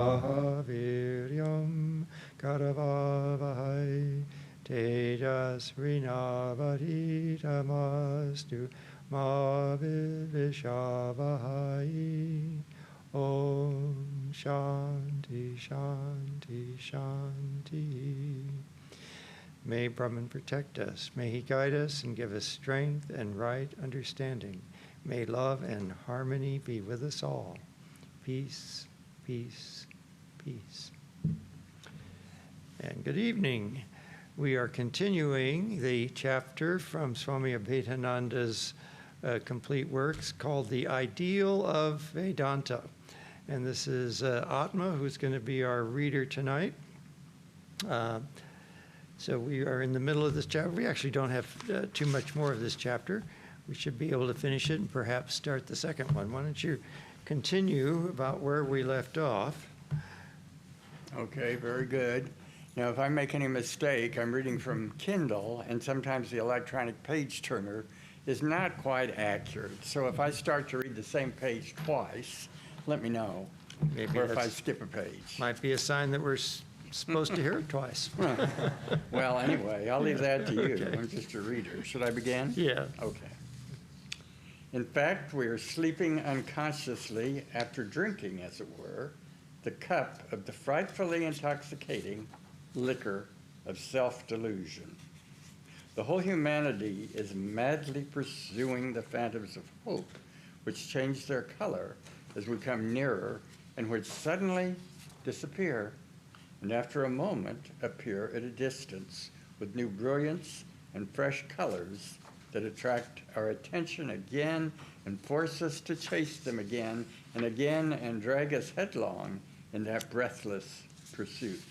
Viryam Karavavahai Tejasvinavaditamastu Ma Vivishavahai. Om Shanti Shanti Shanti. May Brahman protect us. May he guide us and give us strength and right understanding. May love and harmony be with us all. Peace, peace, peace. And good evening. We are continuing the chapter from Swami Abhedananada's complete works called The Ideal of Vedanta. And this is Atma, who's going to be our reader tonight. So we are in the middle of this chapter. We actually don't have too much more of this chapter. We should be able to finish it and perhaps start the second one. Why don't you continue about where we left off? Okay, very good. Now, if I make any mistake, I'm reading from Kindle, and sometimes the electronic page turner is not quite accurate. So if I start to read the same page twice, let me know. Maybe or if I skip a page. Might be a sign that we're supposed to hear it twice. Well, anyway, I'll leave that to you. Okay. I'm just a reader. Should I begin? Yeah. Okay. In fact, we are sleeping unconsciously after drinking, as it were, the cup of the frightfully intoxicating liquor of self-delusion. The whole humanity is madly pursuing the phantoms of hope, which change their color as we come nearer and which suddenly disappear, and after a moment appear at a distance with new brilliance and fresh colors that attract our attention again and force us to chase them again and drag us headlong in that breathless pursuit.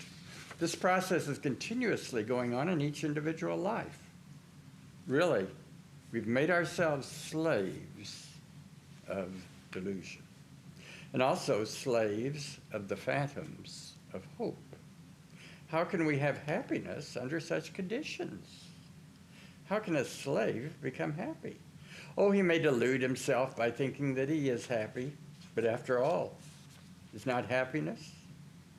This process is continuously going on in each individual life. Really, we've made ourselves slaves of delusion, and also slaves of the phantoms of hope. How can we have happiness under such conditions? How can a slave become happy? Oh, he may delude himself by thinking that he is happy, but after all, it's not happiness.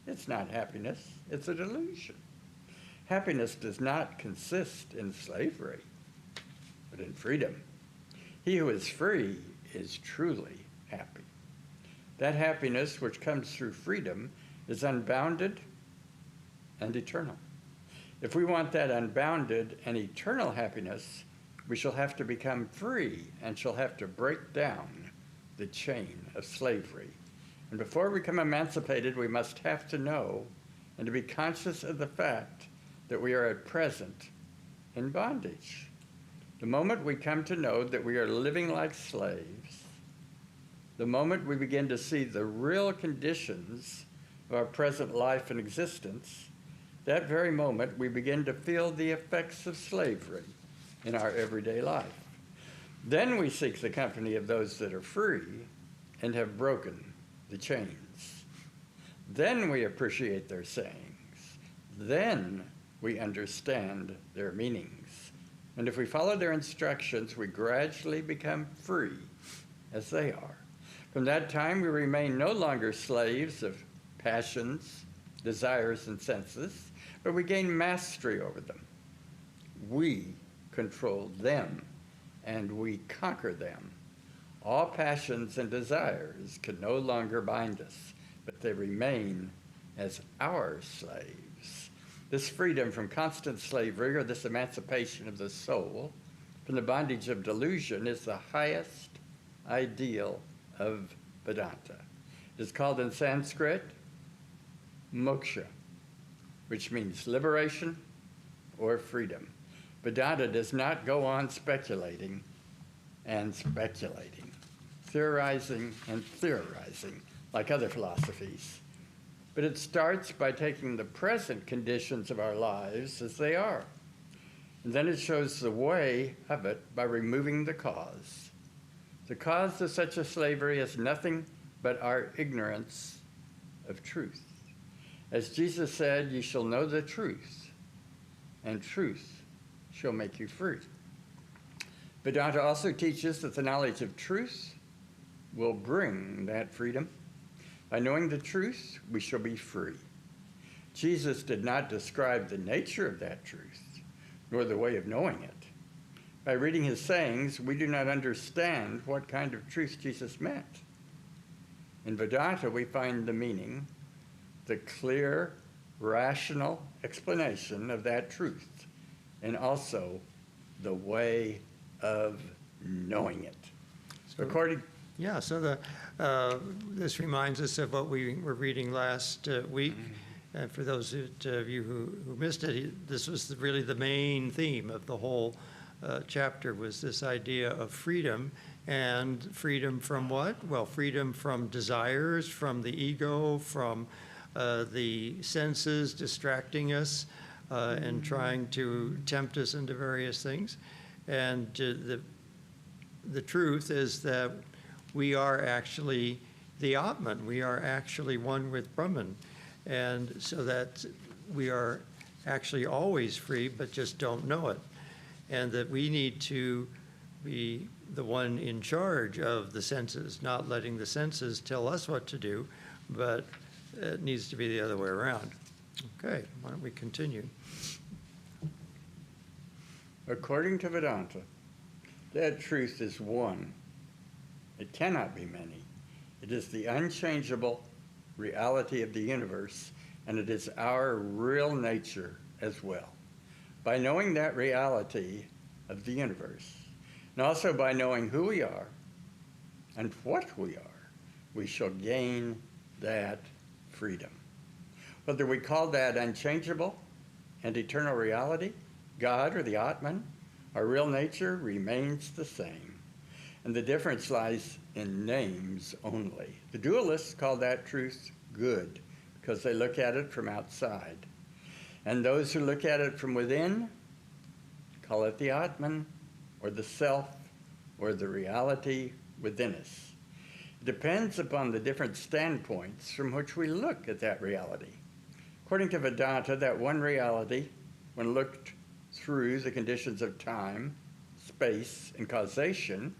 It's not happiness, it's a delusion. Happiness does not consist in slavery, but in freedom. He who is free is truly happy. That happiness which comes through freedom is unbounded and eternal. If we want that unbounded and eternal happiness, we shall have to become free and shall have to break down the chain of slavery. And before we become emancipated, we must have to know and to be conscious of the fact that we are at present in bondage. The moment we come to know that we are living like slaves, the moment we begin to see the real conditions of our present life and existence, that very moment we begin to feel the effects of slavery in our everyday life. Then we seek the company of those that are free and have broken the chains. Then we appreciate their sayings. Then we understand their meanings. And if we follow their instructions, we gradually become free as they are. From that time, we remain no longer slaves of passions, desires, and senses, but we gain mastery over them. We control them, and we conquer them. All passions and desires can no longer bind us, but they remain as our slaves. This freedom from constant slavery, or this emancipation of the soul from the bondage of delusion, is the highest ideal of Vedanta. It is called in Sanskrit moksha, which means liberation or freedom. Vedanta does not go on speculating and speculating, theorizing and theorizing like other philosophies. But it starts by taking the present conditions of our lives as they are. And then it shows the way of it by removing the cause. The cause of such a slavery is nothing but our ignorance of truth. As Jesus said, "You shall know the truth, and truth shall make you free." Vedanta also teaches that the knowledge of truth will bring that freedom. By knowing the truth, we shall be free. Jesus did not describe the nature of that truth, nor the way of knowing it. By reading his sayings, we do not understand what kind of truth Jesus meant. In Vedanta, we find the meaning, the clear, rational explanation of that truth, and also the way of knowing it. So, this reminds us of what we were reading last week. And for those of you who missed it, this was really the main theme of the whole chapter, was this idea of freedom. And freedom from what? Well, freedom from desires, from the ego, from the senses distracting us and trying to tempt us into various things. And the truth is that we are actually the Atman. We are actually one with Brahman. And so that we are actually always free, but just don't know it. And that we need to be the one in charge of the senses, not letting the senses tell us what to do, but it needs to be the other way around. Okay, why don't we continue? According to Vedanta, that truth is one. It cannot be many. It is the unchangeable reality of the universe, and it is our real nature as well. By knowing that reality of the universe, and also by knowing who we are and what we are, we shall gain that freedom. Whether we call that unchangeable and eternal reality, God, or the Atman, our real nature remains the same. And the difference lies in names only. The dualists call that truth good because they look at it from outside. And those who look at it from within call it the Atman, or the self, or the reality within us. It depends upon the different standpoints from which we look at that reality. According to Vedanta, that one reality, when looked through the conditions of time, space, and causation,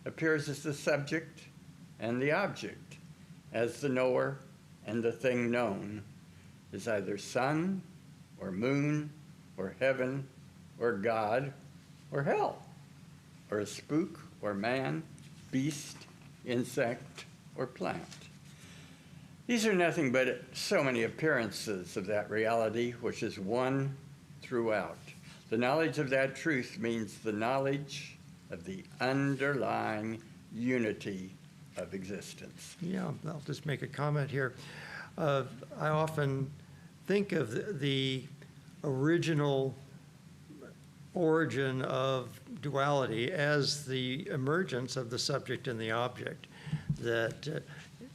appears as the subject and the object, as the knower and the thing known, is either sun or moon or heaven or God or hell, or a spook or man, beast, insect, or plant. These are nothing but so many appearances of that reality which is one throughout. The knowledge of that truth means the knowledge of the underlying unity of existence. Yeah, I'll just make a comment here. I often think of the original origin of duality as the emergence of the subject and the object. That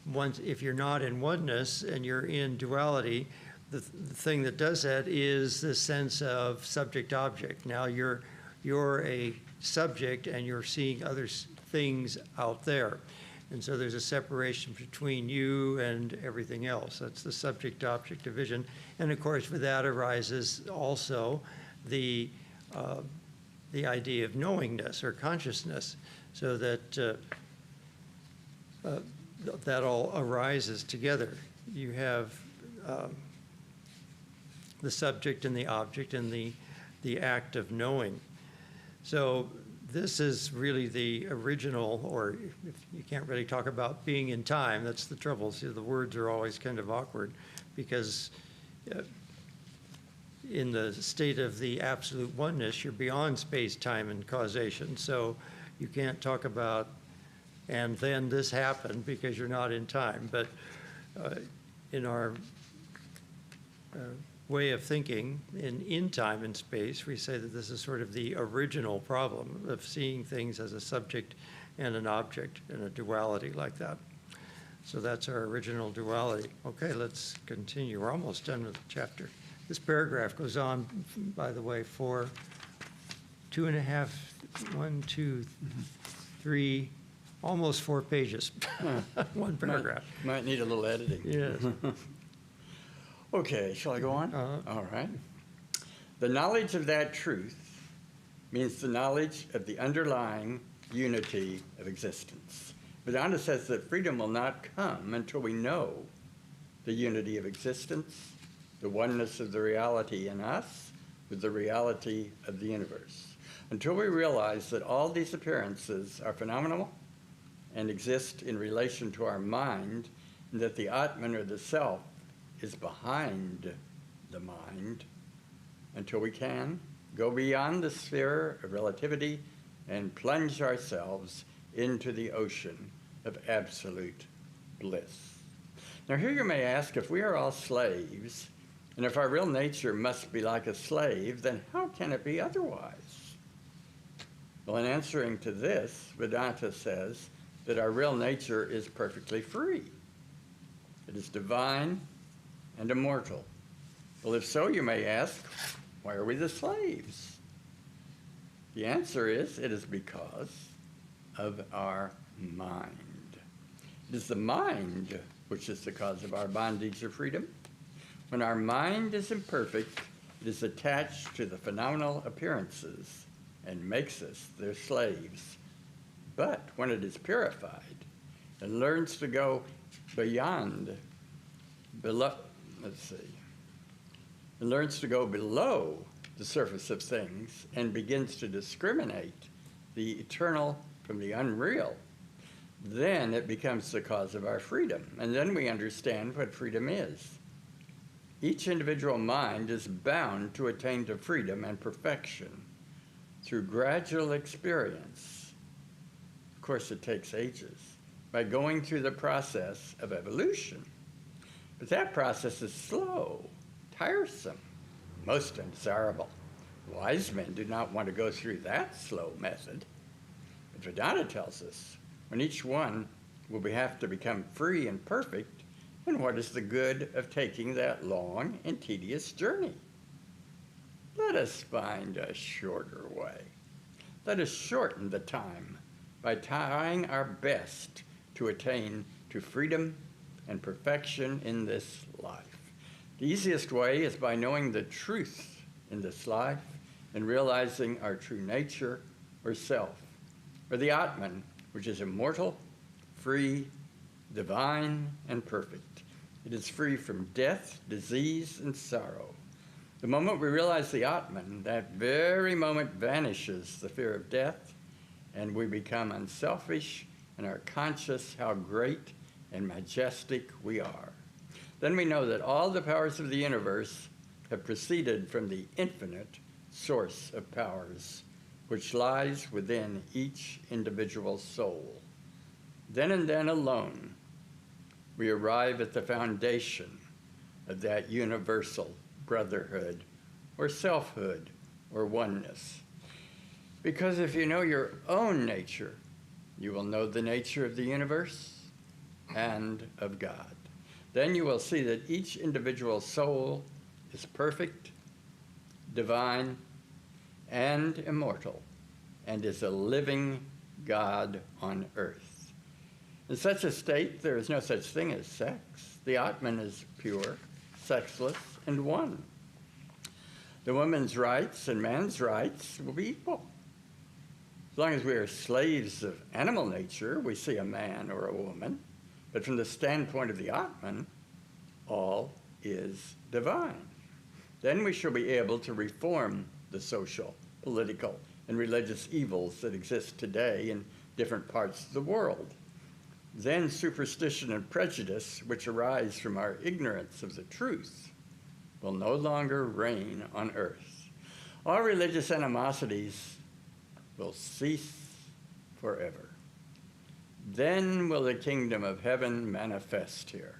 once, if you're not in oneness and you're in duality, the thing that does that is the sense of subject-object. Now you're a subject and you're seeing other things out there. And so there's a separation between you and everything else. That's the subject-object division. And of course, with that arises also the idea of knowingness or consciousness, so that that all arises together. You have the subject and the object and the act of knowing. So this is really the original, or if you can't really talk about being in time, that's the trouble. See, the words are always kind of awkward because in the state of the absolute oneness, you're beyond space, time, and causation. So you can't talk about, and then this happened, because you're not in time. But in our way of thinking, in time and space, we say that this is sort of the original problem of seeing things as a subject and an object in a duality like that. So that's our original duality. Okay, let's continue. We're almost done with the chapter. This paragraph goes on, by the way, for 3, almost 4 pages. One paragraph. Might need a little editing. Yes. Okay, shall I go on? All right. The knowledge of that truth means the knowledge of the underlying unity of existence. Vedanta says that freedom will not come until we know the unity of existence, the oneness of the reality in us with the reality of the universe. Until we realize that all these appearances are phenomenal and exist in relation to our mind, and that the Atman or the self is behind the mind, until we can go beyond the sphere of relativity and plunge ourselves into the ocean of absolute bliss. Now here you may ask, if we are all slaves, and if our real nature must be like a slave, then how can it be otherwise? Well, in answering to this, Vedanta says that our real nature is perfectly free. It is divine and immortal. Well, if so, you may ask, why are we the slaves? The answer is, it is because of our mind. It is the mind which is the cause of our bondage or freedom. When our mind is imperfect, it is attached to the phenomenal appearances and makes us their slaves. But when it is purified and learns to go beyond, below the surface of things and begins to discriminate the eternal from the unreal, then it becomes the cause of our freedom. And then we understand what freedom is. Each individual mind is bound to attain to freedom and perfection through gradual experience. Of course, it takes ages, by going through the process of evolution. But that process is slow, tiresome, most undesirable. Wise men do not want to go through that slow method. But Vedanta tells us, when each one will have to become free and perfect, then what is the good of taking that long and tedious journey? Let us find a shorter way. Let us shorten the time by trying our best to attain to freedom and perfection in this life. The easiest way is by knowing the truth in this life and realizing our true nature or self, or the Atman, which is immortal, free, divine, and perfect. It is free from death, disease, and sorrow. The moment we realize the Atman, that very moment vanishes the fear of death, and we become unselfish and are conscious how great and majestic we are. Then we know that all the powers of the universe have proceeded from the infinite source of powers, which lies within each individual soul. Then and then alone, we arrive at the foundation of that universal brotherhood or selfhood or oneness. Because if you know your own nature, you will know the nature of the universe and of God. Then you will see that each individual soul is perfect, divine, and immortal, and is a living God on earth. In such a state, there is no such thing as sex. The Atman is pure, sexless, and one. The woman's rights and man's rights will be equal. As long as we are slaves of animal nature, we see a man or a woman. But from the standpoint of the Atman, all is divine. Then we shall be able to reform the social, political, and religious evils that exist today in different parts of the world. Then superstition and prejudice, which arise from our ignorance of the truth, will no longer reign on earth. All religious animosities will cease forever. Then will the kingdom of heaven manifest here.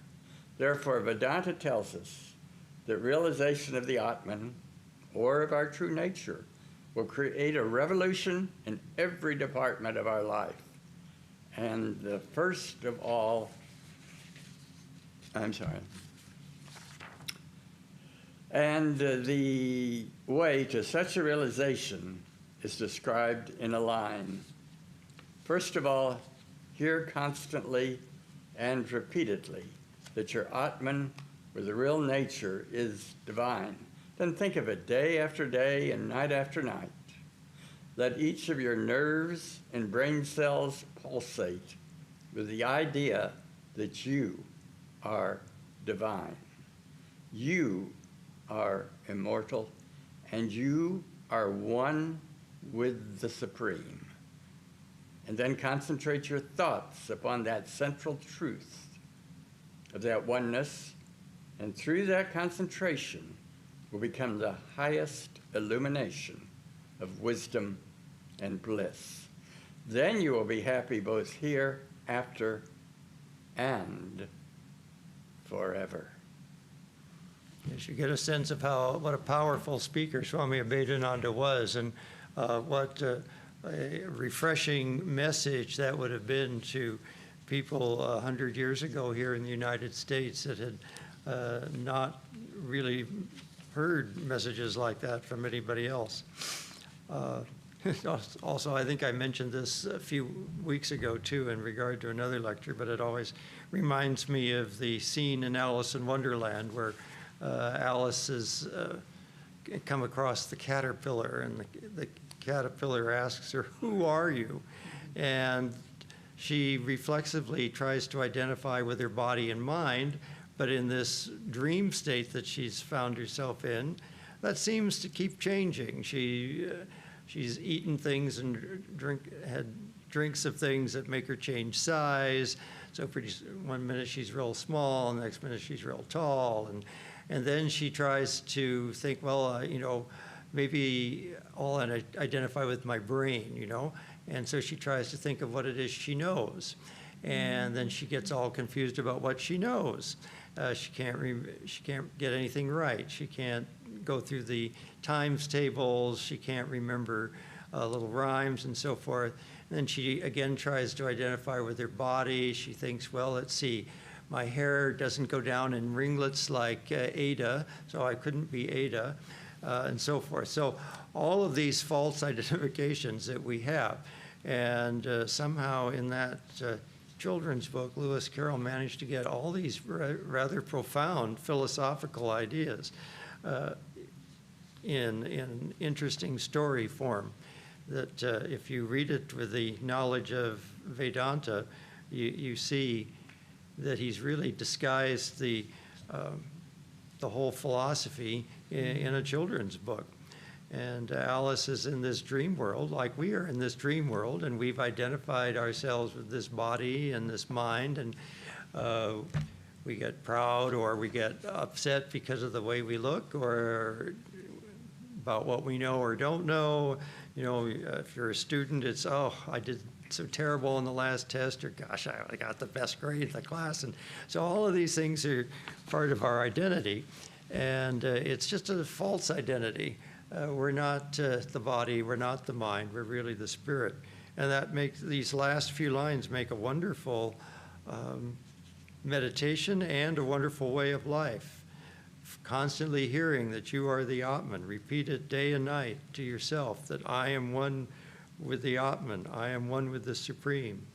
Therefore, Vedanta tells us that realization of the Atman, or of our true nature, will create a revolution in every department of our life. And the first of all, and the way to such a realization is described in a line. First of all, hear constantly and repeatedly that your Atman, or the real nature, is divine. Then think of it day after day and night after night. Let each of your nerves and brain cells pulsate with the idea that you are divine. You are immortal, and you are one with the Supreme. And then concentrate your thoughts upon that central truth of that oneness, and through that concentration will become the highest illumination of wisdom and bliss. Then you will be happy both here, after, and forever. Yes, you get a sense of what a powerful speaker Swami Abhedananada was, and what a refreshing message that would have been to people 100 years ago here in the United States that had not really heard messages like that from anybody else. Also, I think I mentioned this a few weeks ago, too, in regard to another lecture, but it always reminds me of the scene in Alice in Wonderland where Alice has come across the caterpillar, and the caterpillar asks her, "Who are you?" And she reflexively tries to identify with her body and mind, but in this dream state that she's found herself in, that seems to keep changing. She's eaten things and had drinks of things that make her change size. So one minute she's real small, and the next minute she's real tall, and then she tries to think, well, maybe I'll identify with my brain, and so she tries to think of what it is she knows, and then she gets all confused about what she knows. She can't get anything right. She can't go through the times tables. She can't remember little rhymes and so forth. And then she again tries to identify with her body. She thinks, well, let's see, my hair doesn't go down in ringlets like Ada, so I couldn't be Ada, and so forth. So all of these false identifications that we have, and somehow in that children's book, Lewis Carroll managed to get all these rather profound philosophical ideas in interesting story form that if you read it with the knowledge of Vedanta, you see that he's really disguised the whole philosophy in a children's book. And Alice is in this dream world, like we are in this dream world, and we've identified ourselves with this body and this mind, and we get proud or we get upset because of the way we look or about what we know or don't know. If you're a student, it's, oh, I did so terrible in the last test, or gosh, I got the best grade in the class. And so all of these things are part of our identity, and it's just a false identity. We're not the body, we're not the mind, we're really the spirit. And that makes these last few lines make a wonderful meditation and a wonderful way of life. Constantly hearing that you are the Atman, repeat it day and night to yourself, that I am one with the Atman, I am one with the Supreme,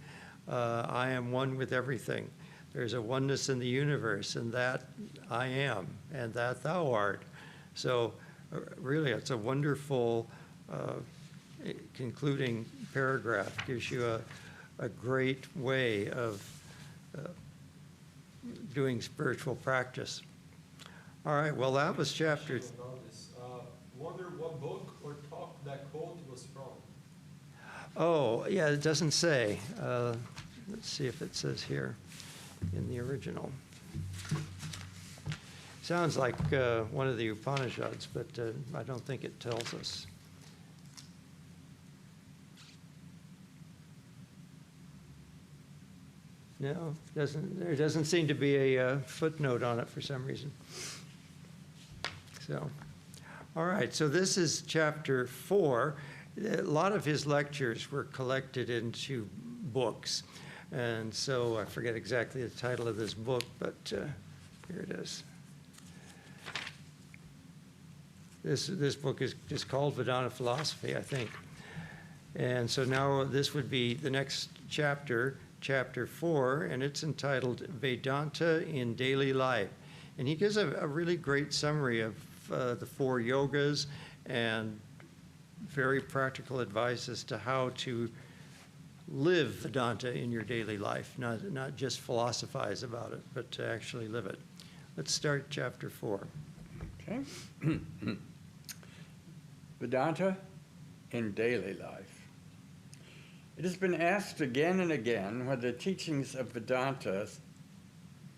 I am one with everything. There's a oneness in the universe, and that I am, and that thou art. So really, it's a wonderful concluding paragraph. Gives you a great way of doing spiritual practice. All right, well, that was chapter. Wonder what book or talk that quote was from. Oh, yeah, it doesn't say. Let's see if it says here in the original. Sounds like one of the Upanishads, but I don't think it tells us. No, there doesn't seem to be a footnote on it for some reason. So, all right, so this is chapter 4. A lot of his lectures were collected into books. And so I forget exactly the title of this book, but here it is. This book is just called Vedanta Philosophy, I think. And so now this would be the next chapter, chapter 4, and it's entitled Vedanta in Daily Life. And he gives a really great summary of the 4 yogas and very practical advice as to how to live Vedanta in your daily life, not just philosophize about it, but to actually live it. Let's start chapter 4. Okay. Vedanta in daily life. It has been asked again and again whether the teachings of Vedanta,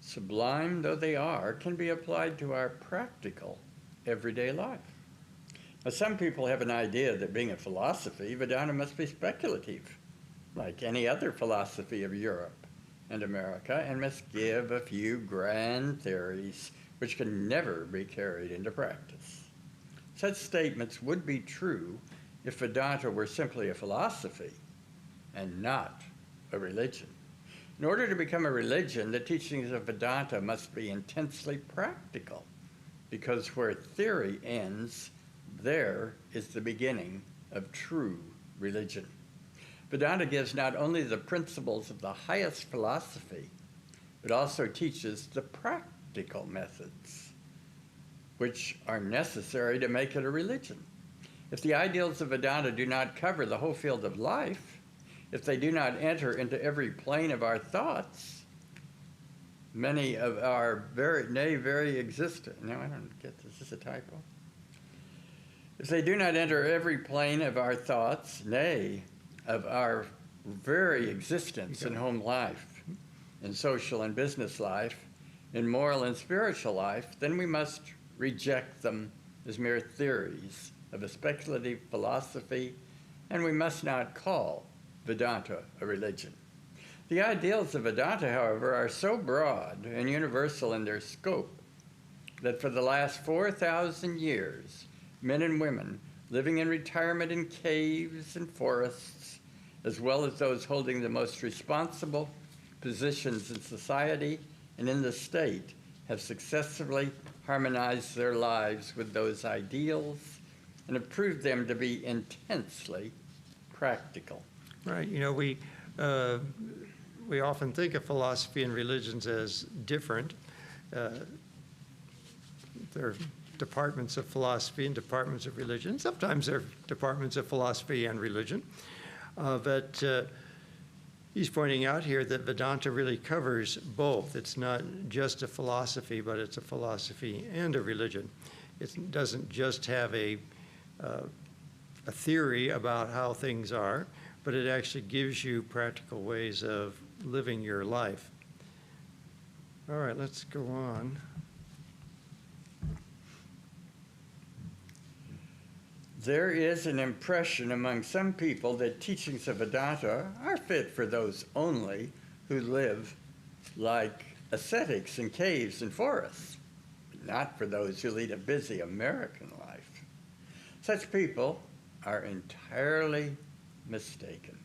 sublime though they are, can be applied to our practical everyday life. Now, some people have an idea that being a philosophy, Vedanta must be speculative, like any other philosophy of Europe and America, and must give a few grand theories which can never be carried into practice. Such statements would be true if Vedanta were simply a philosophy and not a religion. In order to become a religion, the teachings of Vedanta must be intensely practical, because where theory ends, there is the beginning of true religion. Vedanta gives not only the principles of the highest philosophy, but also teaches the practical methods which are necessary to make it a religion. If the ideals of Vedanta do not cover the whole field of life, if they do not enter into every plane of our thoughts, many of our very existence. No, I don't get this. Is this a typo? If they do not enter every plane of our thoughts, nay, of our very existence in home life, in social and business life, in moral and spiritual life, then we must reject them as mere theories of a speculative philosophy, and we must not call Vedanta a religion. The ideals of Vedanta, however, are so broad and universal in their scope that for the last 4,000 years, men and women living in retirement in caves and forests, as well as those holding the most responsible positions in society and in the state, have successfully harmonized their lives with those ideals and have proved them to be intensely practical. Right. You know, we often think of philosophy and religions as different. There are departments of philosophy and departments of religion. Sometimes there are departments of philosophy and religion. But he's pointing out here that Vedanta really covers both. It's not just a philosophy, but it's a philosophy and a religion. It doesn't just have a theory about how things are, but it actually gives you practical ways of living your life. All right, let's go on. There is an impression among some people that teachings of Vedanta are fit for those only who live like ascetics in caves and forests, not for those who lead a busy American life. Such people are entirely mistaken,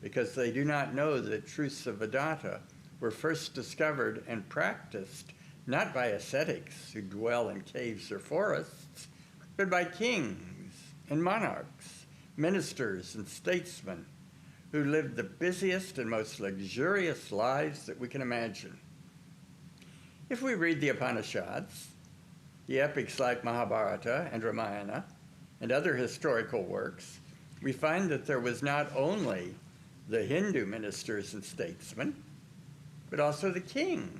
because they do not know that truths of Vedanta were first discovered and practiced not by ascetics who dwell in caves or forests, but by kings and monarchs, ministers and statesmen who lived the busiest and most luxurious lives that we can imagine. If we read the Upanishads, the epics like Mahabharata and Ramayana, and other historical works, we find that there was not only the Hindu ministers and statesmen, but also the kings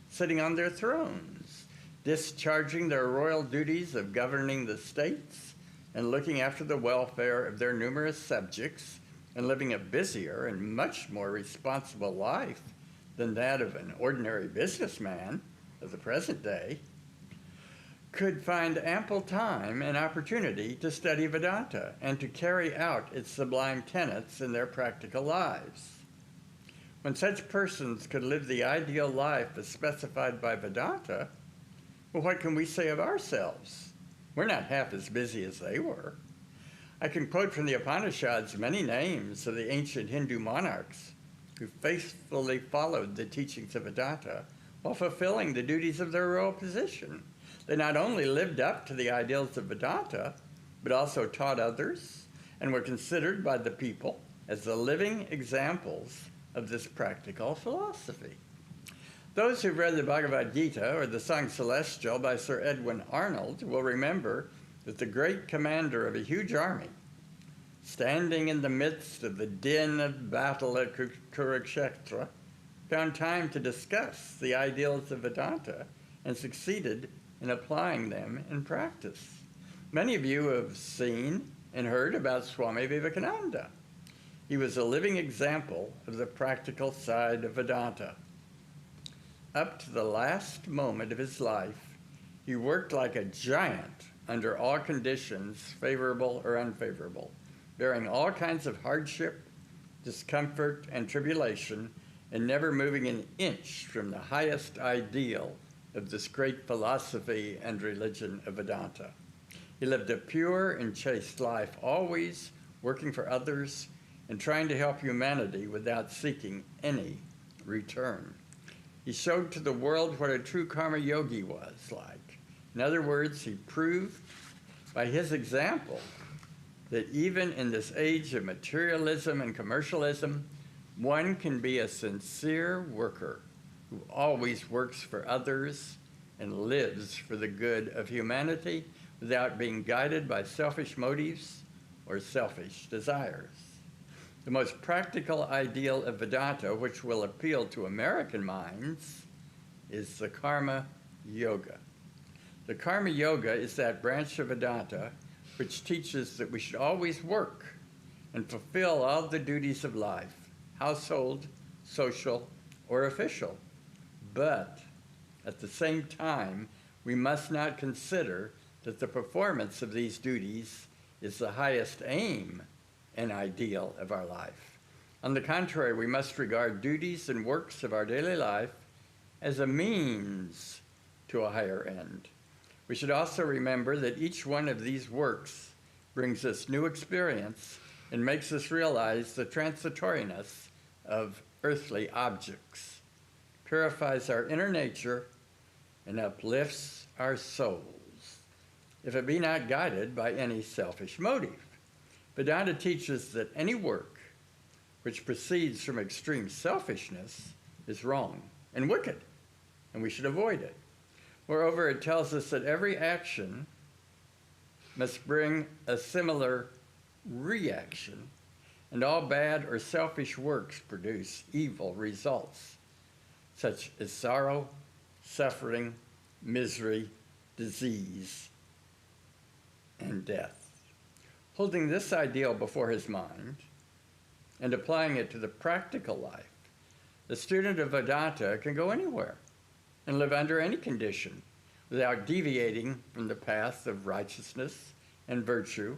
sitting on their thrones, discharging their royal duties of governing the states and looking after the welfare of their numerous subjects, and living a busier and much more responsible life than that of an ordinary businessman of the present day, could find ample time and opportunity to study Vedanta and to carry out its sublime tenets in their practical lives. When such persons could live the ideal life as specified by Vedanta, well, what can we say of ourselves? We're not half as busy as they were. I can quote from the Upanishads many names of the ancient Hindu monarchs who faithfully followed the teachings of Vedanta while fulfilling the duties of their royal position. They not only lived up to the ideals of Vedanta, but also taught others and were considered by the people as the living examples of this practical philosophy. Those who've read the Bhagavad Gita or the Song Celestial by Sir Edwin Arnold will remember that the great commander of a huge army standing in the midst of the din of battle at Kurukshetra, found time to discuss the ideals of Vedanta and succeeded in applying them in practice. Many of you have seen and heard about Swami Vivekananda. He was a living example of the practical side of Vedanta. Up to the last moment of his life, he worked like a giant under all conditions, favorable or unfavorable, bearing all kinds of hardship, discomfort, and tribulation, and never moving an inch from the highest ideal of this great philosophy and religion of Vedanta. He lived a pure and chaste life, always working for others and trying to help humanity without seeking any return. He showed to the world what a true karma yogi was like. In other words, he proved by his example that even in this age of materialism and commercialism, one can be a sincere worker who always works for others and lives for the good of humanity without being guided by selfish motives or selfish desires. The most practical ideal of Vedanta, which will appeal to American minds, is the Karma Yoga. The Karma Yoga is that branch of Vedanta which teaches that we should always work and fulfill all the duties of life, household, social, or official. But at the same time, we must not consider that the performance of these duties is the highest aim and ideal of our life. On the contrary, we must regard duties and works of our daily life as a means to a higher end. We should also remember that each one of these works brings us new experience and makes us realize the transitoriness of earthly objects, purifies our inner nature, and uplifts our souls, if it be not guided by any selfish motive. Vedanta teaches that any work which proceeds from extreme selfishness is wrong and wicked, and we should avoid it. Moreover, it tells us that every action must bring a similar reaction, and all bad or selfish works produce evil results, such as sorrow, suffering, misery, disease, and death. Holding this ideal before his mind and applying it to the practical life, the student of Vedanta can go anywhere and live under any condition without deviating from the path of righteousness and virtue.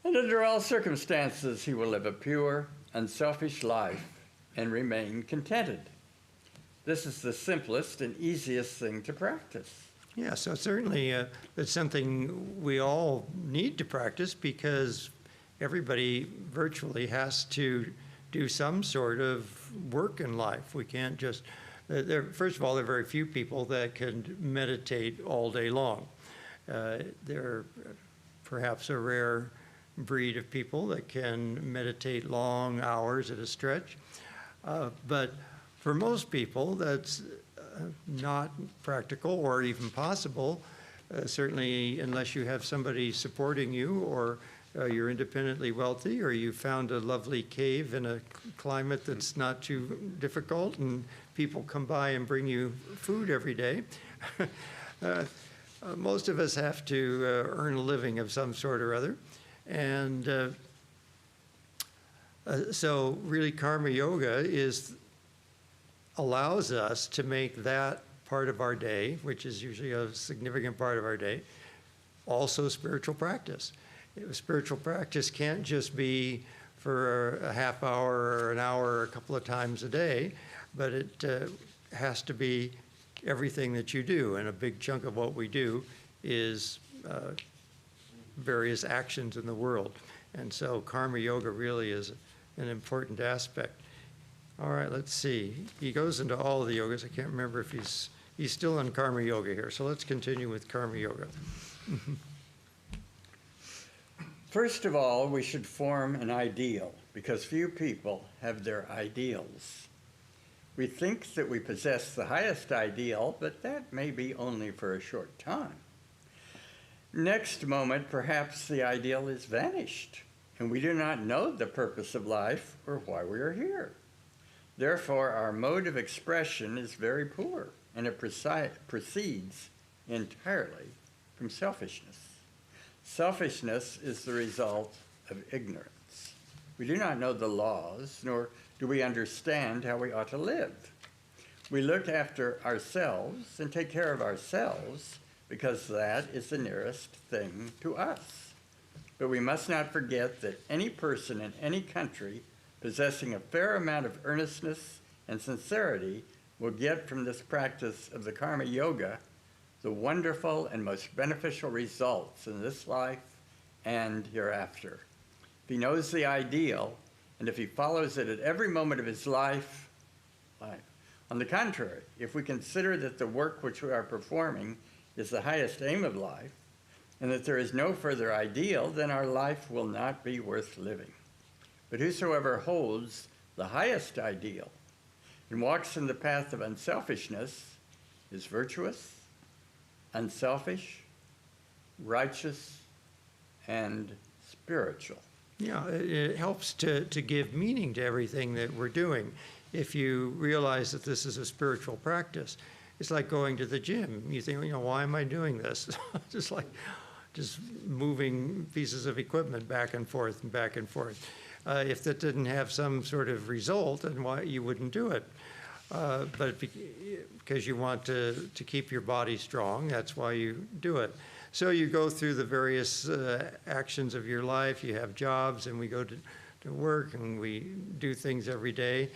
And under all circumstances, he will live a pure, unselfish life and remain contented. This is the simplest and easiest thing to practice. Yeah, so certainly it's something we all need to practice because everybody virtually has to do some sort of work in life. We can't just, first of all, there are very few people that can meditate all day long. There perhaps a rare breed of people that can meditate long hours at a stretch. But for most people, that's not practical or even possible, certainly unless you have somebody supporting you or you're independently wealthy or you found a lovely cave in a climate that's not too difficult and people come by and bring you food every day. Most of us have to earn a living of some sort or other. And so really karma yoga allows us to make that part of our day, which is usually a significant part of our day, also spiritual practice. Spiritual practice can't just be for a half hour or an hour a couple of times a day, but it has to be everything that you do. And a big chunk of what we do is various actions in the world. And so karma yoga really is an important aspect. All right, let's see. He goes into all of the yogas. I can't remember if he's still in karma yoga here. So let's continue with karma yoga. First of all, we should form an ideal because few people have their ideals. We think that we possess the highest ideal, but that may be only for a short time. Next moment, perhaps the ideal is vanished, and we do not know the purpose of life or why we are here. Therefore, our mode of expression is very poor, and it proceeds entirely from selfishness. Selfishness is the result of ignorance. We do not know the laws, nor do we understand how we ought to live. We look after ourselves and take care of ourselves because that is the nearest thing to us. But we must not forget that any person in any country possessing a fair amount of earnestness and sincerity will get from this practice of the karma yoga the wonderful and most beneficial results in this life and hereafter. If he knows the ideal, and if he follows it at every moment of his life. On the contrary, if we consider that the work which we are performing is the highest aim of life, and that there is no further ideal, then our life will not be worth living. But whosoever holds the highest ideal and walks in the path of unselfishness is virtuous, unselfish, righteous, and spiritual. Yeah, it helps to give meaning to everything that we're doing. If you realize that this is a spiritual practice, it's like going to the gym. You think, why am I doing this? just moving pieces of equipment back and forth and back and forth. If that didn't have some sort of result, then why you wouldn't do it? But because you want to keep your body strong, that's why you do it. So you go through the various actions of your life. You have jobs, and we go to work, and we do things every day.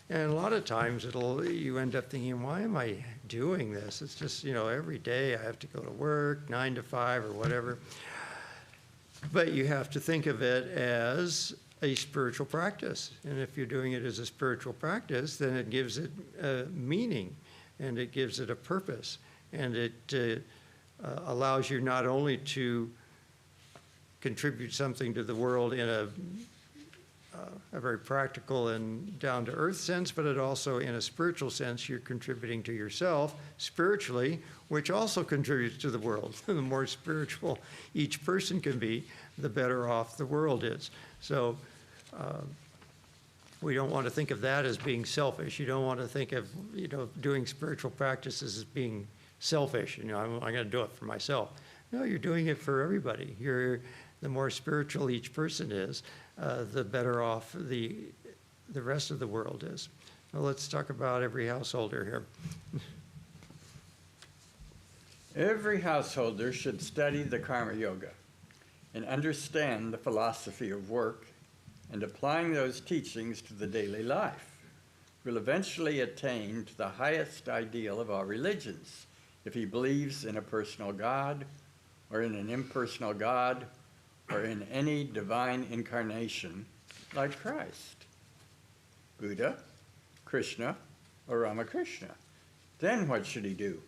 And a lot of times you end up thinking, why am I doing this? It's just, every day I have to go to work, 9 to 5 or whatever. But you have to think of it as a spiritual practice. And if you're doing it as a spiritual practice, then it gives it meaning, and it gives it a purpose. And it allows you not only to contribute something to the world in a very practical and down-to-earth sense, but it also, in a spiritual sense, you're contributing to yourself spiritually, which also contributes to the world. The more spiritual each person can be, the better off the world is. So we don't want to think of that as being selfish. You don't want to think of, doing spiritual practices as being selfish. I'm going to do it for myself. No, you're doing it for everybody. The more spiritual each person is, the better off the rest of the world is. Well, let's talk about every householder here. Every householder should study the karma yoga and understand the philosophy of work, and applying those teachings to the daily life will eventually attain to the highest ideal of all religions, if he believes in a personal God, or in an impersonal God, or in any divine incarnation like Christ, Buddha, Krishna, or Ramakrishna. Then what should he do?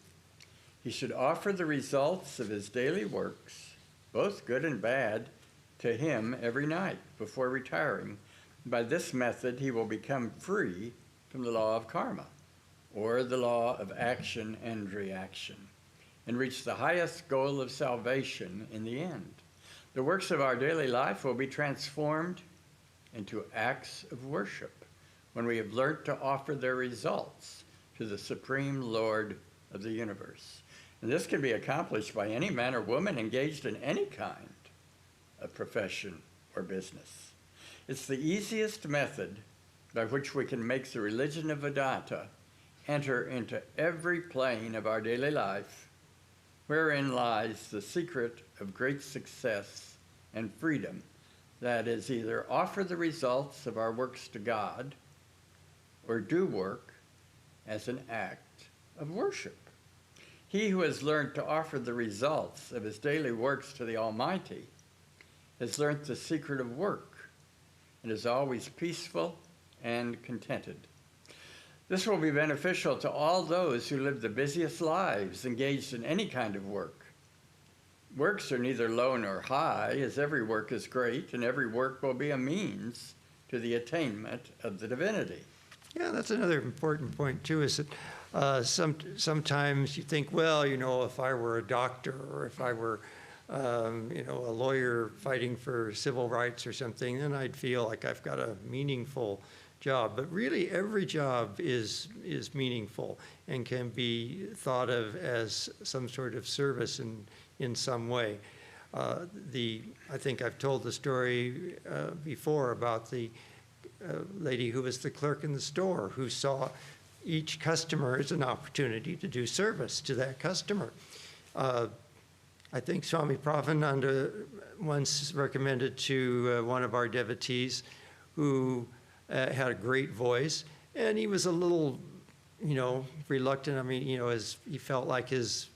He should offer the results of his daily works, both good and bad, to him every night before retiring. By this method, he will become free from the law of karma, or the law of action and reaction, and reach the highest goal of salvation in the end. The works of our daily life will be transformed into acts of worship when we have learned to offer their results to the Supreme Lord of the universe. And this can be accomplished by any man or woman engaged in any kind of profession or business. It's the easiest method by which we can make the religion of Vedanta enter into every plane of our daily life, wherein lies the secret of great success and freedom. That is, either offer the results of our works to God, or do work as an act of worship. He who has learned to offer the results of his daily works to the Almighty has learnt the secret of work, and is always peaceful and contented. This will be beneficial to all those who live the busiest lives engaged in any kind of work. Works are neither low nor high, as every work is great, and every work will be a means to the attainment of the divinity. Yeah, that's another important point, too, is that sometimes you think, well, if I were a doctor, or if I were a lawyer fighting for civil rights or something, then I'd feel like I've got a meaningful job. But really, every job is meaningful and can be thought of as some sort of service in some way. I think I've told the story before about the lady who was the clerk in the store who saw each customer as an opportunity to do service to that customer. I think Swami Prabhupada once recommended to one of our devotees who had a great voice, and he was a little, reluctant. I mean, as he felt like his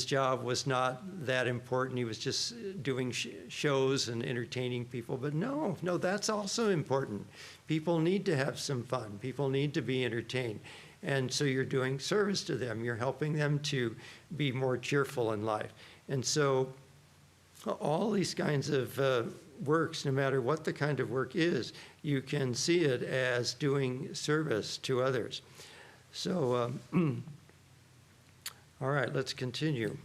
job was not that important. He was just doing shows and entertaining people. But no, that's also important. People need to have some fun. People need to be entertained. And so you're doing service to them. You're helping them to be more cheerful in life. And so all these kinds of works, no matter what the kind of work is, you can see it as doing service to others. So, all right, let's continue.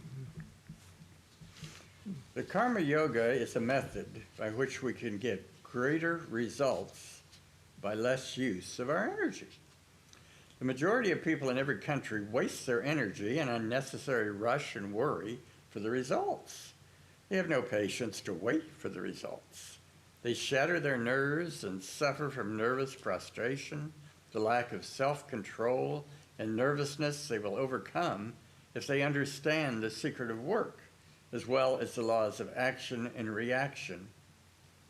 The Karma Yoga is a method by which we can get greater results by less use of our energy. The majority of people in every country waste their energy in unnecessary rush and worry for the results. They have no patience to wait for the results. They shatter their nerves and suffer from nervous prostration, the lack of self-control and nervousness they will overcome if they understand the secret of work, as well as the laws of action and reaction,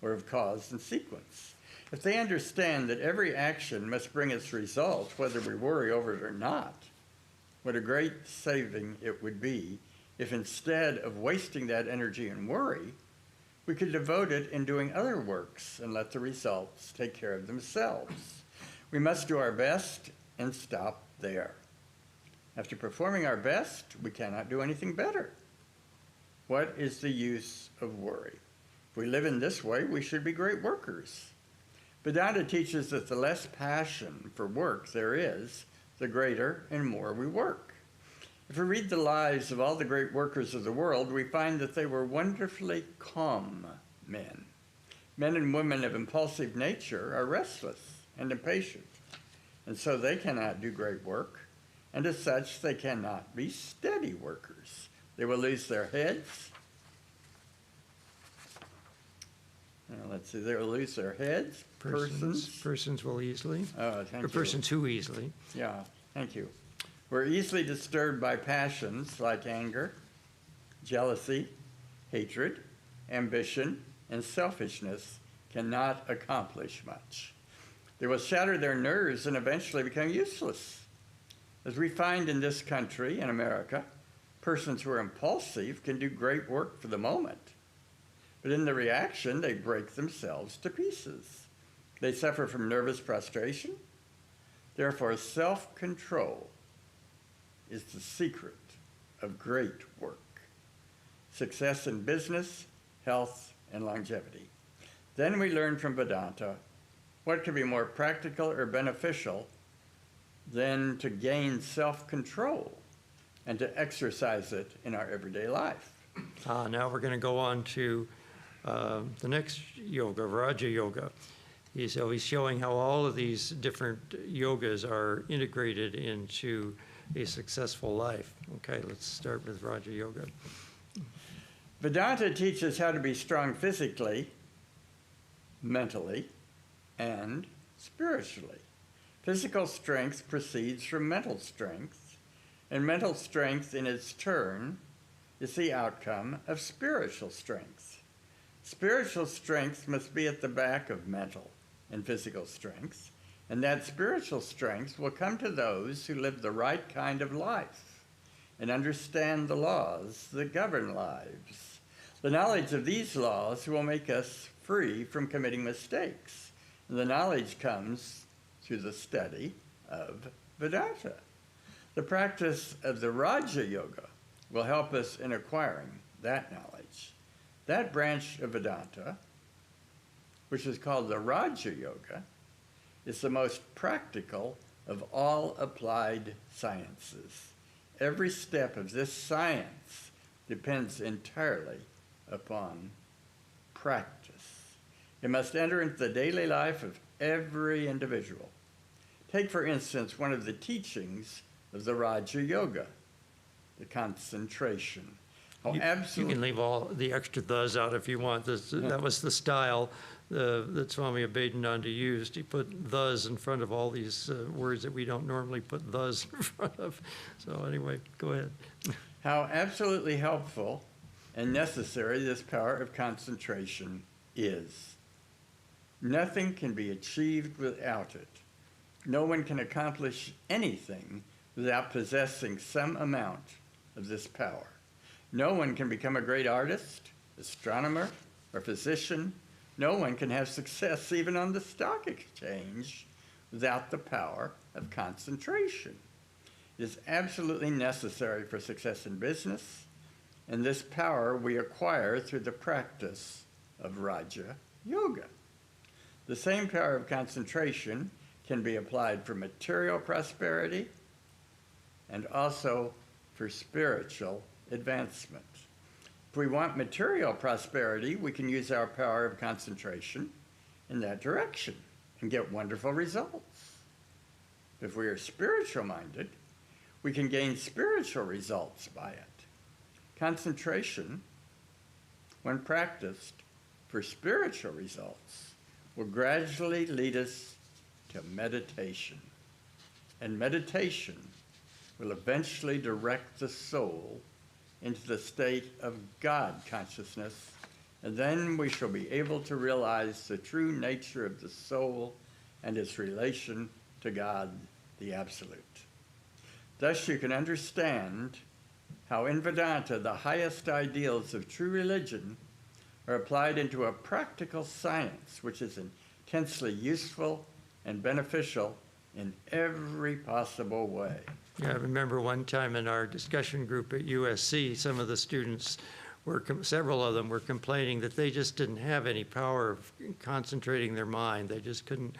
or of cause and sequence. If they understand that every action must bring its result, whether we worry over it or not, what a great saving it would be if instead of wasting that energy in worry, we could devote it in doing other works and let the results take care of themselves. We must do our best and stop there. After performing our best, we cannot do anything better. What is the use of worry? If we live in this way, we should be great workers. Vedanta teaches that the less passion for work there is, the greater and more we work. If we read the lives of all the great workers of the world, we find that they were wonderfully calm men. Men and women of impulsive nature are restless and impatient, and so they cannot do great work, and as such, they cannot be steady workers. They will lose their heads. They will lose their heads. Persons will easily. Oh, thank you. Persons who easily. Yeah, thank you. We're easily disturbed by passions like anger, jealousy, hatred, ambition, and selfishness cannot accomplish much. They will shatter their nerves and eventually become useless. As we find in this country, in America, persons who are impulsive can do great work for the moment. But in the reaction, they break themselves to pieces. They suffer from nervous prostration. Therefore, self-control is the secret of great work. Success in business, health, and longevity. Then we learn from Vedanta what could be more practical or beneficial than to gain self-control and to exercise it in our everyday life. Now we're going to go on to the next yoga, Raja Yoga. He's showing how all of these different yogas are integrated into a successful life. Okay, let's start with Raja Yoga. Vedanta teaches how to be strong physically, mentally, and spiritually. Physical strength proceeds from mental strength, and mental strength in its turn is the outcome of spiritual strength. Spiritual strength must be at the back of mental and physical strength, and that spiritual strength will come to those who live the right kind of life and understand the laws that govern lives. The knowledge of these laws will make us free from committing mistakes, and the knowledge comes through the study of Vedanta. The practice of the Raja Yoga will help us in acquiring that knowledge. That branch of Vedanta, which is called the Raja Yoga, is the most practical of all applied sciences. Every step of this science depends entirely upon practice. It must enter into the daily life of every individual. Take, for instance, one of the teachings of the Raja Yoga, the concentration. You can leave all the extra thes out if you want. That was the style that Swami Abhedananada used. He put thes in front of all these words that we don't normally put thes in front of. So anyway, go ahead. How absolutely helpful and necessary this power of concentration is. Nothing can be achieved without it. No one can accomplish anything without possessing some amount of this power. No one can become a great artist, astronomer, or physician. No one can have success even on the stock exchange without the power of concentration. It is absolutely necessary for success in business, and this power we acquire through the practice of Raja Yoga. The same power of concentration can be applied for material prosperity and also for spiritual advancement. If we want material prosperity, we can use our power of concentration in that direction and get wonderful results. If we are spiritual-minded, we can gain spiritual results by it. Concentration, when practiced for spiritual results, will gradually lead us to meditation. And meditation will eventually direct the soul into the state of God consciousness, and then we shall be able to realize the true nature of the soul and its relation to God, the Absolute. Thus you can understand how in Vedanta the highest ideals of true religion are applied into a practical science which is intensely useful and beneficial in every possible way. Yeah, I remember one time in our discussion group at USC, some of the students several of them were complaining that they just didn't have any power of concentrating their mind. They just couldn't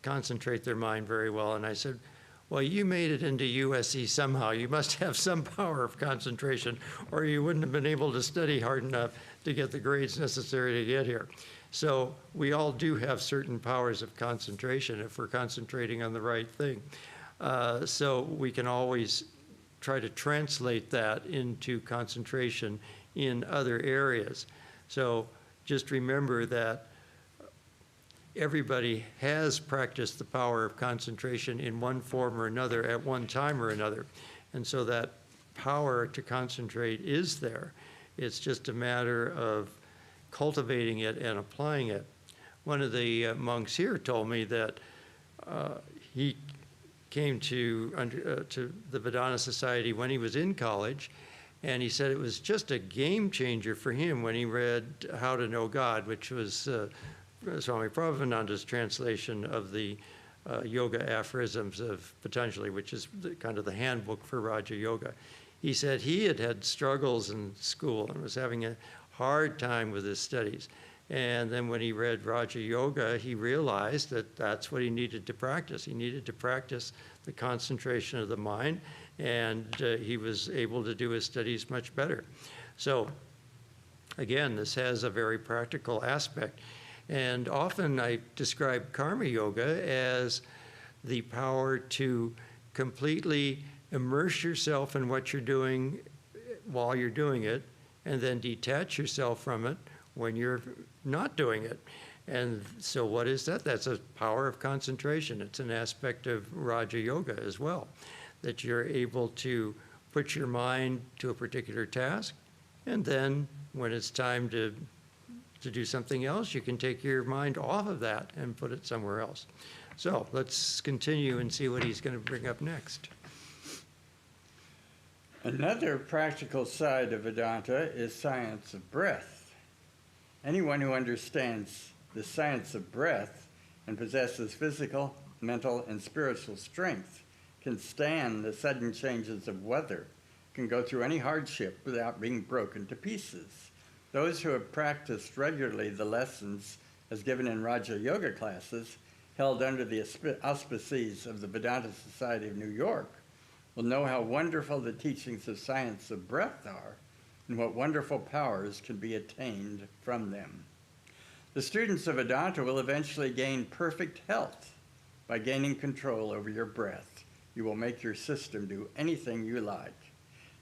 concentrate their mind very well. And I said, well, you made it into USC somehow. You must have some power of concentration, or you wouldn't have been able to study hard enough to get the grades necessary to get here. So we all do have certain powers of concentration if we're concentrating on the right thing. So we can always try to translate that into concentration in other areas. So just remember that everybody has practiced the power of concentration in one form or another at one time or another. And so that power to concentrate is there. It's just a matter of cultivating it and applying it. One of the monks here told me that he came to the Vedanta Society when he was in college, and he said it was just a game changer for him when he read How to Know God, which was Swami Prabhupananda's translation of the Yoga Aphorisms of Patanjali, which is kind of the handbook for Raja Yoga. He said he had had struggles in school and was having a hard time with his studies. And then when he read Raja Yoga, he realized that that's what he needed to practice. He needed to practice the concentration of the mind, and he was able to do his studies much better. So again, this has a very practical aspect. And often I describe karma yoga as the power to completely immerse yourself in what you're doing while you're doing it, and then detach yourself from it when you're not doing it. And so what is that? That's a power of concentration. It's an aspect of Raja Yoga as well, that you're able to put your mind to a particular task, and then when it's time to do something else, you can take your mind off of that and put it somewhere else. So let's continue and see what he's going to bring up next. Another practical side of Vedanta is science of breath. Anyone who understands the science of breath and possesses physical, mental, and spiritual strength can stand the sudden changes of weather, can go through any hardship without being broken to pieces. Those who have practiced regularly the lessons as given in Raja Yoga classes held under the auspices of the Vedanta Society of New York will know how wonderful the teachings of science of breath are and what wonderful powers can be attained from them. The students of Vedanta will eventually gain perfect health by gaining control over your breath. You will make your system do anything you like.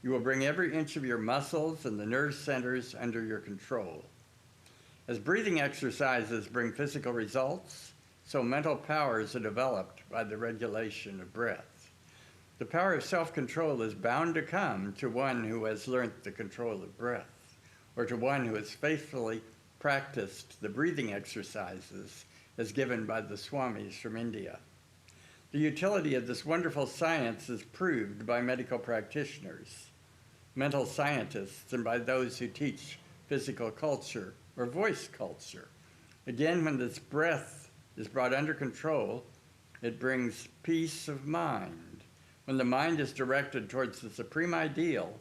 You will bring every inch of your muscles and the nerve centers under your control. As breathing exercises bring physical results, so mental powers are developed by the regulation of breath. The power of self-control is bound to come to one who has learnt the control of breath, or to one who has faithfully practiced the breathing exercises as given by the Swamis from India. The utility of this wonderful science is proved by medical practitioners, mental scientists, and by those who teach physical culture or voice culture. Again, when this breath is brought under control, it brings peace of mind. When the mind is directed towards the supreme ideal,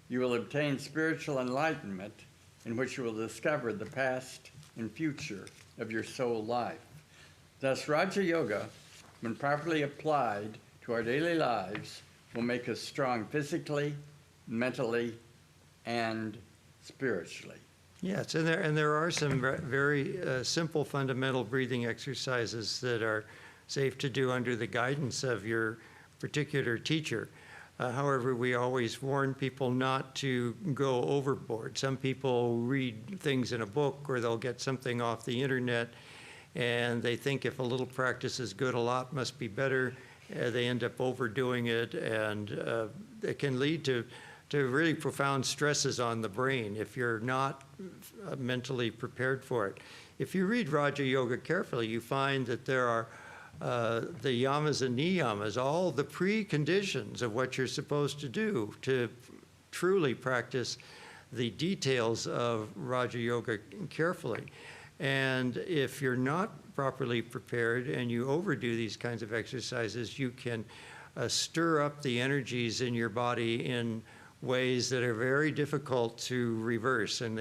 you will obtain spiritual enlightenment in which you will discover the past and future of your soul life. Thus, Raja Yoga, when properly applied to our daily lives, will make us strong physically, mentally, and spiritually. Yes, and there are some very simple fundamental breathing exercises that are safe to do under the guidance of your particular teacher. However, we always warn people not to go overboard. Some people read things in a book or they'll get something off the internet and they think if a little practice is good, a lot must be better. They end up overdoing it, and it can lead to really profound stresses on the brain if you're not mentally prepared for it. If you read Raja Yoga carefully, you find that there are the yamas and niyamas, all the preconditions of what you're supposed to do to truly practice the details of Raja Yoga carefully. And if you're not properly prepared and you overdo these kinds of exercises, you can stir up the energies in your body in ways that are very difficult to reverse, and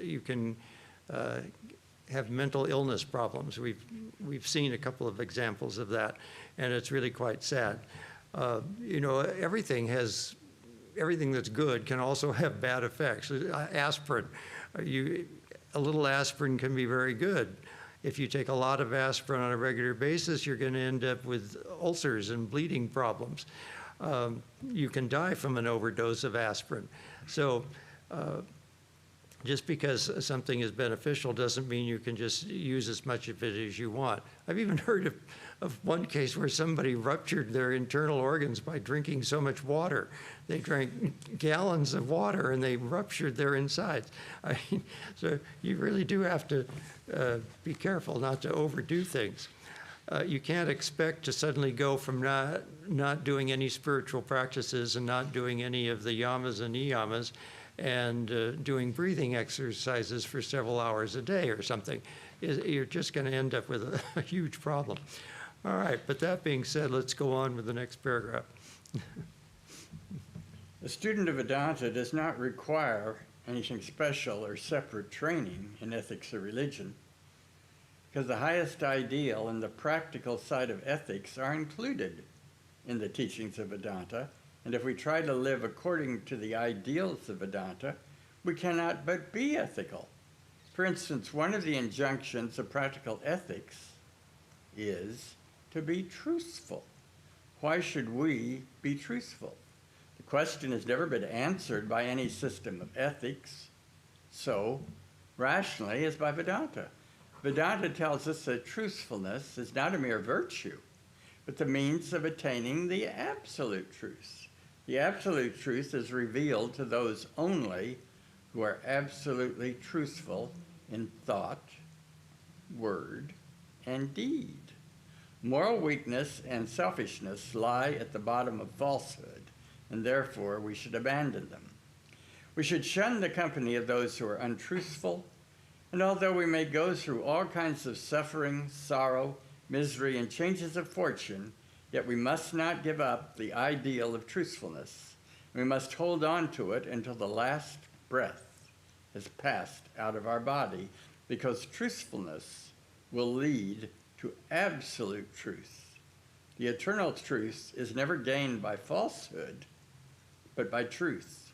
you can have mental illness problems. We've seen a couple of examples of that, and it's really quite sad. You know, everything that's good can also have bad effects. Aspirin, a little aspirin can be very good. If you take a lot of aspirin on a regular basis, you're going to end up with ulcers and bleeding problems. You can die from an overdose of aspirin. So just because something is beneficial doesn't mean you can just use as much of it as you want. I've even heard of one case where somebody ruptured their internal organs by drinking so much water. They drank gallons of water and they ruptured their insides. I mean, so you really do have to be careful not to overdo things. You can't expect to suddenly go from not doing any spiritual practices and not doing any of the yamas and niyamas and doing breathing exercises for several hours a day or something. You're just going to end up with a huge problem. All right, but that being said, let's go on with the next paragraph. A student of Vedanta does not require anything special or separate training in ethics or religion, because the highest ideal and the practical side of ethics are included in the teachings of Vedanta. And if we try to live according to the ideals of Vedanta, we cannot but be ethical. For instance, one of the injunctions of practical ethics is to be truthful. Why should we be truthful? The question has never been answered by any system of ethics so rationally as by Vedanta. Vedanta tells us that truthfulness is not a mere virtue, but the means of attaining the absolute truth. The absolute truth is revealed to those only who are absolutely truthful in thought, word, and deed. Moral weakness and selfishness lie at the bottom of falsehood, and therefore we should abandon them. We should shun the company of those who are untruthful, and although we may go through all kinds of suffering, sorrow, misery, and changes of fortune, yet we must not give up the ideal of truthfulness. We must hold on to it until the last breath has passed out of our body, because truthfulness will lead to absolute truth. The eternal truth is never gained by falsehood, but by truth.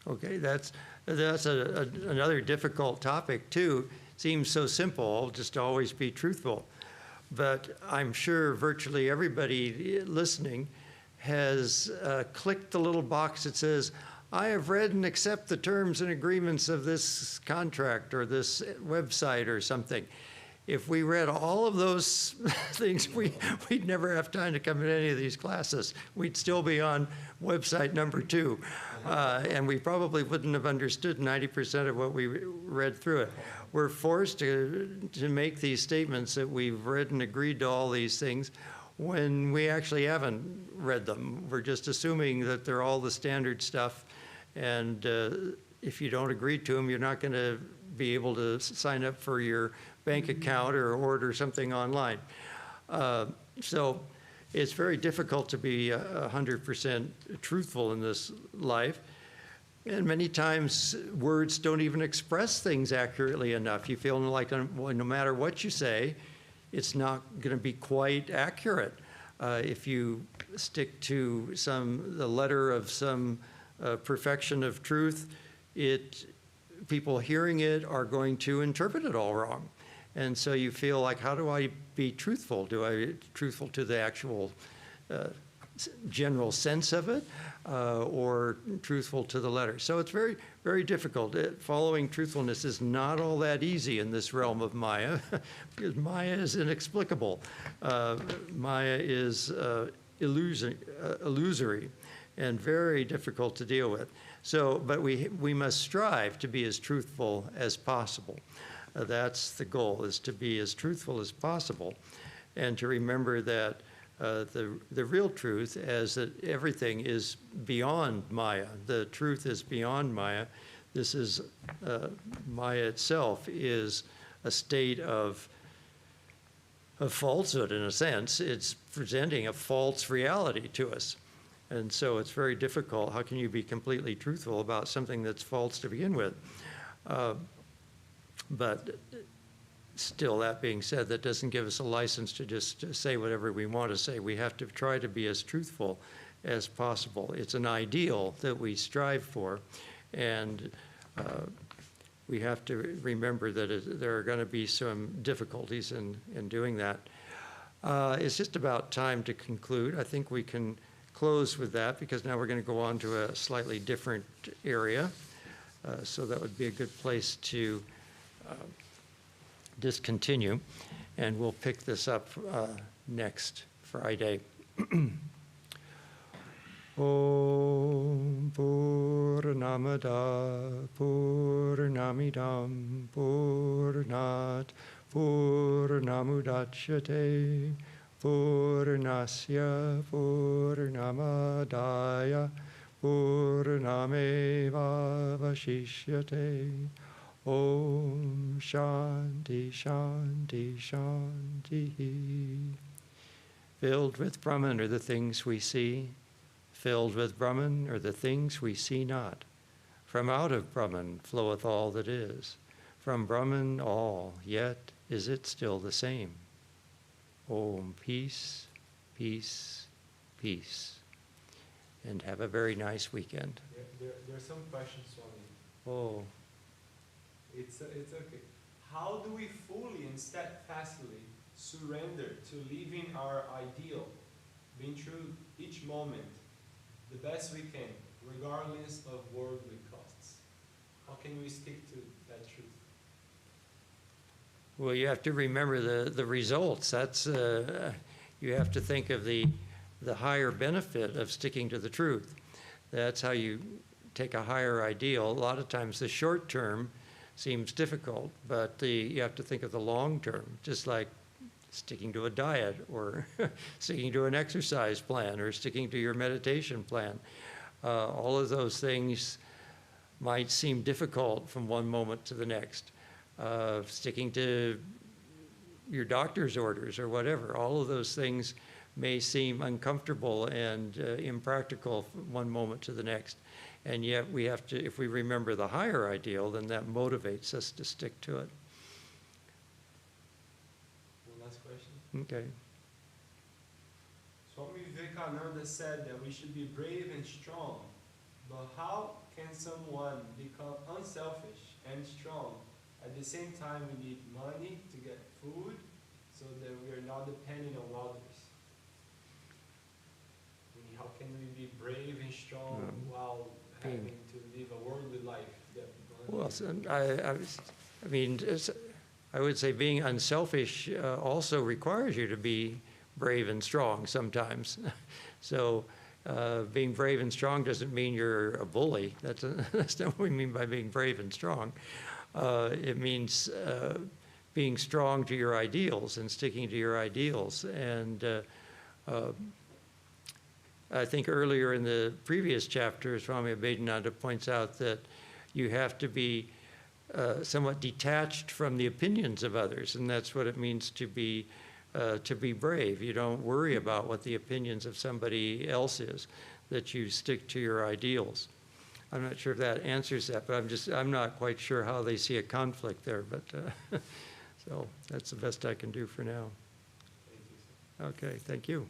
Okay, that's another difficult topic too. Seems so simple, just to always be truthful. But I'm sure virtually everybody listening has clicked the little box that says, I have read and accept the terms and agreements of this contract or this website or something. If we read all of those things, we'd never have time to come to any of these classes. We'd still be on website number 2. And we probably wouldn't have understood 90% of what we read through it. We're forced to make these statements that we've read and agreed to all these things when we actually haven't read them. We're just assuming that they're all the standard stuff. And if you don't agree to them, you're not going to be able to sign up for your bank account or order something online. So it's very difficult to be 100% truthful in this life. And many times words don't even express things accurately enough. You feel like no matter what you say, it's not going to be quite accurate. If you stick to the letter of some perfection of truth, people hearing it are going to interpret it all wrong. And so you feel like, how do I be truthful? Do I be truthful to the actual general sense of it, or truthful to the letter? So it's very, very difficult. Following truthfulness is not all that easy in this realm of Maya, because Maya is inexplicable. Maya is illusory and very difficult to deal with. So, but we must strive to be as truthful as possible. That's the goal, is to be as truthful as possible, and to remember that the real truth is that everything is beyond Maya. The truth is beyond Maya. This is, Maya itself is a state of falsehood in a sense. It's presenting a false reality to us. And so it's very difficult. How can you be completely truthful about something that's false to begin with? But still, that being said, that doesn't give us a license to just say whatever we want to say. We have to try to be as truthful as possible. It's an ideal that we strive for, and we have to remember that there are going to be some difficulties in doing that. It's just about time to conclude. I think we can close with that, because now we're going to go on to a slightly different area. So that would be a good place to discontinue, and we'll pick this up next Friday. Om Purnamada Purnamidam Purnat Purnamudachyate Purnasya Purnamadaya Purnameva Vashishyate. Om Shanti Shanti Shanti. Filled with Brahman are the things we see. Filled with Brahman are the things we see not. From out of Brahman floweth all that is. From Brahman all, yet is it still the same. Om, peace, peace, peace. And have a very nice weekend. There are some questions, Swami. Oh. It's okay. How do we fully and steadfastly surrender to living our ideal, being true each moment, the best we can, regardless of worldly costs? How can we stick to that truth? Well, you have to remember the results. That's you have to think of the higher benefit of sticking to the truth. That's how you take a higher ideal. A lot of times the short term seems difficult, but you have to think of the long term, just like sticking to a diet or sticking to an exercise plan or sticking to your meditation plan. All of those things might seem difficult from one moment to the next. Sticking to your doctor's orders or whatever, all of those things may seem uncomfortable and impractical from one moment to the next. And yet we have to, if we remember the higher ideal, then that motivates us to stick to it. One last question. Okay. Swami Vivekananda said that we should be brave and strong, but how can someone become unselfish and strong? At the same time, we need money to get food so that we are not depending on others. I mean, how can we be brave and strong while having to live a worldly life? Well, so I mean, I would say being unselfish also requires you to be brave and strong sometimes. So being brave and strong doesn't mean you're a bully. That's not what we mean by being brave and strong. It means being strong to your ideals and sticking to your ideals. And I think earlier in the previous chapter, Swami Abhedananada points out that you have to be somewhat detached from the opinions of others, and that's what it means to be brave. You don't worry about what the opinions of somebody else is, that you stick to your ideals. I'm not sure if that answers that, but I'm not quite sure how they see a conflict there, but so that's the best I can do for now. Thank you, sir. Okay, thank you.